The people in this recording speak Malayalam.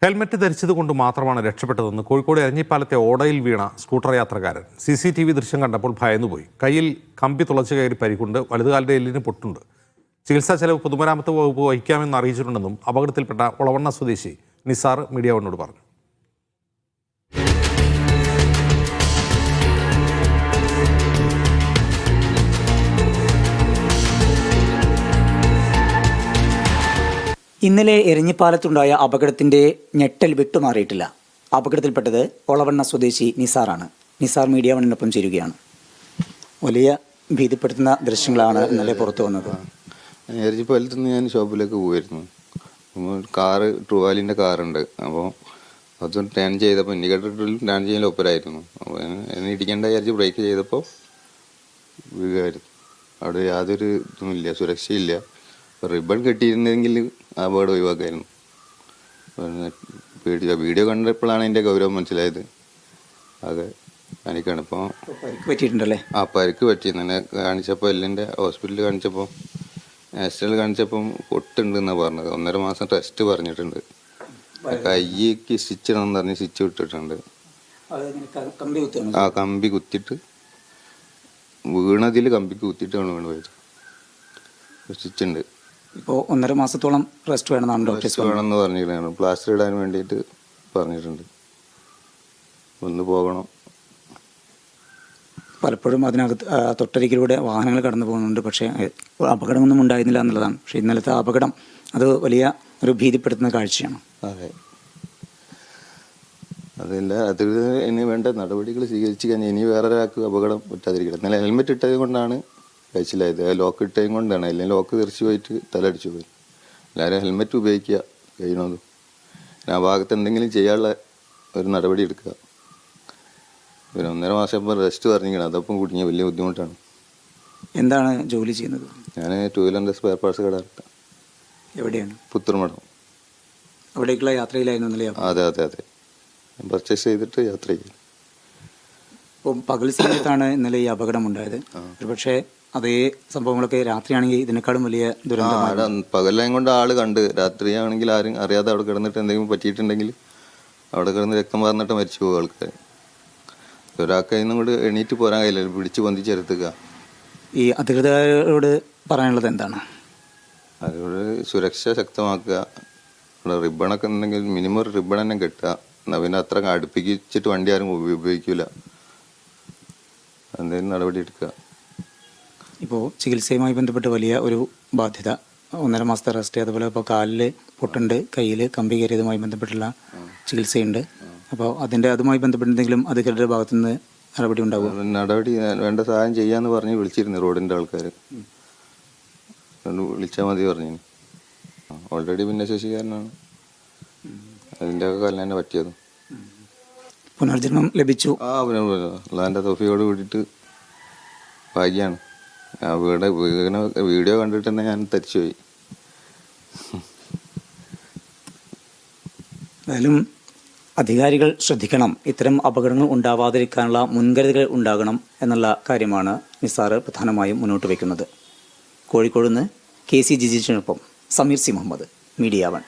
ഹെൽമറ്റ് ധരിച്ചതുകൊണ്ട് മാത്രമാണ് രക്ഷപ്പെട്ടതെന്ന് കോഴിക്കോട് എരഞ്ഞിപ്പാലത്തെ ഓടയിൽ വീണ സ്കൂട്ടർ യാത്രക്കാരൻ CCTV ദൃശ്യം കണ്ടപ്പോൾ ഭയന്നുപോയി. കയ്യിൽ കമ്പി തുളച്ചു കയറി പരിക്കുണ്ട്, വലതുകാലിന്റെ എല്ലിന് പൊട്ടുണ്ട്. ചികിത്സാ ചെലവ് പൊതുമരാമത്ത് വകുപ്പ് വഹിക്കാമെന്ന് അറിയിച്ചിട്ടുണ്ടെന്നും അപകടത്തിൽപ്പെട്ട ഒളവണ്ണ സ്വദേശി നിസാർ മീഡിയ വണ്ണോട് പറഞ്ഞു. ഇന്നലെ എരഞ്ഞിപ്പാലത്തുണ്ടായ അപകടത്തിൻ്റെ ഞെട്ടൽ വിട്ടുമാറിയിട്ടില്ല. അപകടത്തിൽപ്പെട്ടത് ഒളവണ്ണ സ്വദേശി നിസാറാണ്. നിസാർ മീഡിയ വണ്ണിനൊപ്പം ചേരുകയാണ്. വലിയ ഭീതിപ്പെടുത്തുന്ന ദൃശ്യങ്ങളാണ് ഇന്നലെ പുറത്തു വന്നത്. എരഞ്ഞിപ്പാലത്ത് നിന്ന് ഞാൻ ഷോപ്പിലേക്ക് പോയിരുന്നു. കാറ് ട്രൂവാലിൻ്റെ കാറുണ്ട്. അപ്പോൾ അത് ടേൺ ചെയ്തപ്പോൾ ഇൻഡിക്കേറ്ററിൽ ടേൺ ചെയ്യാൻ ഒപ്പരായിരുന്നു. അപ്പോൾ എന്നെ ഇടിക്കേണ്ട വിചാരിച്ച് ബ്രേക്ക് ചെയ്തപ്പോൾ വീഴുമായിരുന്നു. അവിടെ യാതൊരു ഇതുമില്ല, സുരക്ഷയില്ല. റിബൺ കെട്ടിയിരുന്നെങ്കിൽ അപകടം ഒഴിവാക്കായിരുന്നു. വീഡിയോ കണ്ടപ്പോഴാണ് എൻ്റെ ഗൗരവം മനസ്സിലായത്. അത് എനിക്കാണ് ഇപ്പോൾ പറ്റിയിട്ടുണ്ടല്ലേ? പരിക്ക് പറ്റിയെന്നെ കാണിച്ചപ്പോൾ എല്ലിൻ്റെ ഹോസ്പിറ്റലിൽ കാണിച്ചപ്പോൾ നാഷണൽ കാണിച്ചപ്പം പൊട്ടുണ്ടെന്നാണ് പറഞ്ഞത്. 1.5 മാസം ടെസ്റ്റ് പറഞ്ഞിട്ടുണ്ട്. കൈക്ക് സ്റ്റിച്ച് ഇടണമെന്ന് പറഞ്ഞ് സ്റ്റിച്ച് വിട്ടിട്ടുണ്ട്. കമ്പി കുത്തിയിട്ട് വീണതിൽ കമ്പിക്ക് കുത്തിയിട്ടാണ് വീണ് സ്റ്റിച്ച് ഉണ്ട്. ഇപ്പോൾ 1.5 മാസത്തോളം റെസ്റ്റ് വേണമെന്നാണ് ഡോക്ടേഴ്സ് വേണമെന്ന് പറഞ്ഞിരുന്നു. പ്ലാസ്റ്റർ ഇടാൻ വേണ്ടിയിട്ട് പറഞ്ഞിട്ടുണ്ട്. ഒന്ന് പോകണം. പലപ്പോഴും അതിനകത്ത് തൊട്ടരികിലൂടെ വാഹനങ്ങൾ കടന്നു പോകുന്നുണ്ട്. പക്ഷേ അപകടമൊന്നും ഉണ്ടായിരുന്നില്ല എന്നുള്ളതാണ്. പക്ഷേ ഇന്നലത്തെ അപകടം അത് വലിയ ഒരു ഭീതിപ്പെടുത്തുന്ന കാഴ്ചയാണ്. അതെ, അതില്ല. അതിൽ ഇനി വേണ്ട നടപടികൾ സ്വീകരിച്ചു കഴിഞ്ഞാൽ ഇനി വേറെ ഒരാൾക്ക് അപകടം പറ്റാതിരിക്കണം. ഇന്നലെ ഹെൽമെറ്റ് ഇട്ടത് കൊണ്ടാണ് കഴിച്ചില്ലായത്. ലോക്ക് ഇട്ടതും കൊണ്ടാണ്. അല്ലെങ്കിൽ ലോക്ക് തെറിച്ച് പോയിട്ട് തലടിച്ചു പോയി. എല്ലാവരും ഹെൽമെറ്റ് ഉപയോഗിക്കുക കഴിയണതും. ആ ഭാഗത്ത് എന്തെങ്കിലും ചെയ്യാനുള്ള ഒരു നടപടി എടുക്കുക. പിന്നെ 1.5 മാസം ഇപ്പം റെസ്റ്റ് പറഞ്ഞിരിക്കണം. അതപ്പം കുടുങ്ങിയ വലിയ ബുദ്ധിമുട്ടാണ്. എന്താണ് ജോലി ചെയ്യുന്നത്? ഞാൻ 2 വീലറിൻ്റെ സ്പെയർ പാർട്സ് കട. എവിടെയാണ്? പുത്തൂർമഠം. അവിടേക്കുള്ള യാത്രയിലായിരുന്നു? അതെ അതെ അതെ. പർച്ചേസ് ചെയ്തിട്ട് യാത്ര ചെയ്യും. ഇപ്പോൾ പകൽ സമയത്താണ് ഇന്നലെ ഈ അപകടം ഉണ്ടായത്. പക്ഷേ അതേ സംഭവങ്ങളൊക്കെ രാത്രിയാണെങ്കിൽ ഇതിനേക്കാളും വലിയ ദുരന്തമാണ്. പകലായും കൊണ്ട് ആള് കണ്ട്, രാത്രിയാണെങ്കിൽ ആരും അറിയാതെ അവിടെ കിടന്നിട്ട് എന്തെങ്കിലും പറ്റിയിട്ടുണ്ടെങ്കിൽ അവിടെ കിടന്ന് രക്തം പറഞ്ഞിട്ട് മരിച്ചു പോകും ആൾക്കാർ. ഒരാൾക്ക് അതിനും കൂടി എണീറ്റ് പോരാൻ കഴിയില്ല, പിടിച്ച് പൊന്തിച്ചെടുത്തുക. ഈ അധികൃതരോട് പറയാനുള്ളത് എന്താണ്? അവരോട് സുരക്ഷ ശക്തമാക്കുക. ഇവിടെ റിബണൊക്കെ ഉണ്ടെങ്കിൽ മിനിമം ഒരു റിബൺ തന്നെ കെട്ടുക. പിന്നെ അത്ര അടുപ്പിച്ചിട്ട് വണ്ടി ആരും ഉപയോഗിക്കില്ല. എന്തെങ്കിലും നടപടി എടുക്കുക. ഇപ്പോൾ ചികിത്സയുമായി ബന്ധപ്പെട്ട് വലിയ ഒരു ബാധ്യത, 1.5 മാസത്തെ റെസ്റ്റ്, അതുപോലെ ഇപ്പോൾ കാലിൽ പൊട്ടുണ്ട്, കയ്യിൽ കമ്പി കയറിയതുമായി ബന്ധപ്പെട്ടുള്ള ചികിത്സയുണ്ട്. അപ്പോൾ അതുമായി ബന്ധപ്പെട്ട് എന്തെങ്കിലും അധികൃതരുടെ ഭാഗത്തുനിന്ന് നടപടി ഉണ്ടാകും? നടപടി വേണ്ട സഹായം ചെയ്യാന്ന് പറഞ്ഞ് വിളിച്ചിരുന്നു റോഡിൻ്റെ ആൾക്കാർ. വിളിച്ചാൽ മതി പറഞ്ഞു. ഓൾറെഡി ഭിന്നശേഷിക്കാരനാണ്. അതിൻ്റെ ഒക്കെ കല്യാണം പറ്റിയത്. പുനർജന്മം ലഭിച്ചു. അള്ളാൻ്റെ തോഫിയോട് കൂടിയിട്ട് ഭാഗ്യമാണ്. വീഡിയോ കണ്ടിട്ട് തന്നെ ഞാൻ തരിച്ചുപോയി. എന്തായാലും അധികാരികൾ ശ്രദ്ധിക്കണം. ഇത്തരം അപകടങ്ങൾ ഉണ്ടാവാതിരിക്കാനുള്ള മുൻകരുതലുകൾ ഉണ്ടാകണം എന്നുള്ള കാര്യമാണ് നിസാർ പ്രധാനമായും മുന്നോട്ട് വയ്ക്കുന്നത്. കോഴിക്കോട് നിന്ന് KC ജിജിഷിനൊപ്പം സമീർ സി മുഹമ്മദ്, മീഡിയ 1.